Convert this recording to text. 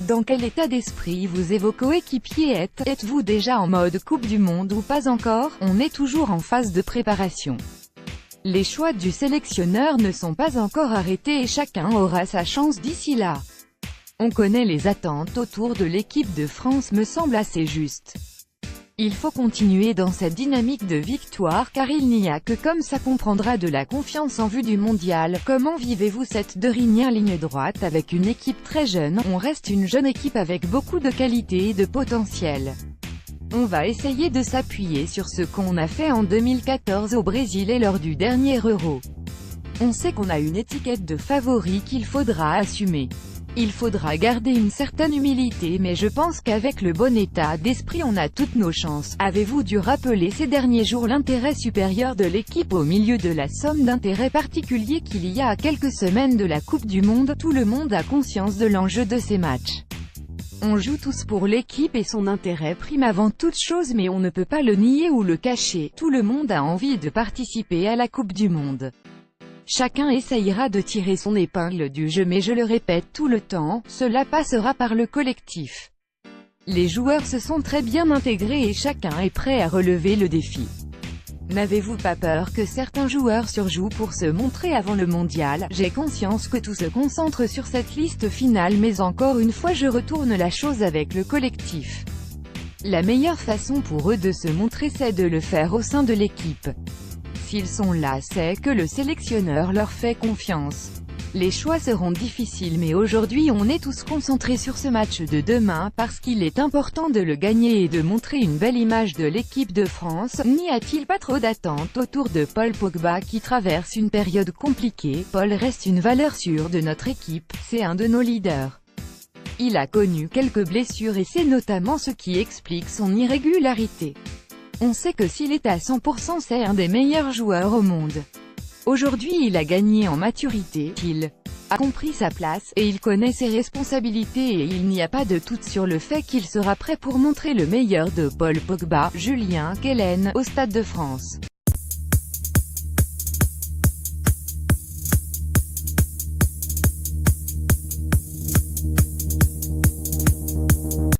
Dans quel état d'esprit vos coéquipiers êtes-vous déjà en mode Coupe du Monde ou pas encore? On est toujours en phase de préparation. Les choix du sélectionneur ne sont pas encore arrêtés et chacun aura sa chance d'ici là. On connaît les attentes autour de l'équipe de France me semble assez juste. Il faut continuer dans cette dynamique de victoire car il n'y a que comme ça qu'on prendra de la confiance en vue du mondial. Comment vivez-vous cette dernière ligne droite avec une équipe très jeune? On reste une jeune équipe avec beaucoup de qualité et de potentiel. On va essayer de s'appuyer sur ce qu'on a fait en 2014 au Brésil et lors du dernier Euro. On sait qu'on a une étiquette de favori qu'il faudra assumer. Il faudra garder une certaine humilité mais je pense qu'avec le bon état d'esprit on a toutes nos chances. Avez-vous dû rappeler ces derniers jours l'intérêt supérieur de l'équipe au milieu de la somme d'intérêt particulier qu'il y a à quelques semaines de la Coupe du Monde? Tout le monde a conscience de l'enjeu de ces matchs. On joue tous pour l'équipe et son intérêt prime avant toute chose mais on ne peut pas le nier ou le cacher. Tout le monde a envie de participer à la Coupe du Monde. Chacun essayera de tirer son épingle du jeu mais je le répète tout le temps, cela passera par le collectif. Les joueurs se sont très bien intégrés et chacun est prêt à relever le défi. N'avez-vous pas peur que certains joueurs surjouent pour se montrer avant le mondial? J'ai conscience que tout se concentre sur cette liste finale mais encore une fois je retourne la chose avec le collectif. La meilleure façon pour eux de se montrer c'est de le faire au sein de l'équipe. S'ils sont là c'est que le sélectionneur leur fait confiance. Les choix seront difficiles mais aujourd'hui on est tous concentrés sur ce match de demain parce qu'il est important de le gagner et de montrer une belle image de l'équipe de France. N'y a-t-il pas trop d'attentes autour de Paul Pogba qui traverse une période compliquée? Paul reste une valeur sûre de notre équipe, c'est un de nos leaders. Il a connu quelques blessures et c'est notamment ce qui explique son irrégularité. On sait que s'il est à 100% c'est un des meilleurs joueurs au monde. Aujourd'hui il a gagné en maturité, il a compris sa place, et il connaît ses responsabilités et il n'y a pas de doute sur le fait qu'il sera prêt pour montrer le meilleur de Paul Pogba, Julien Quelen, au Stade de France.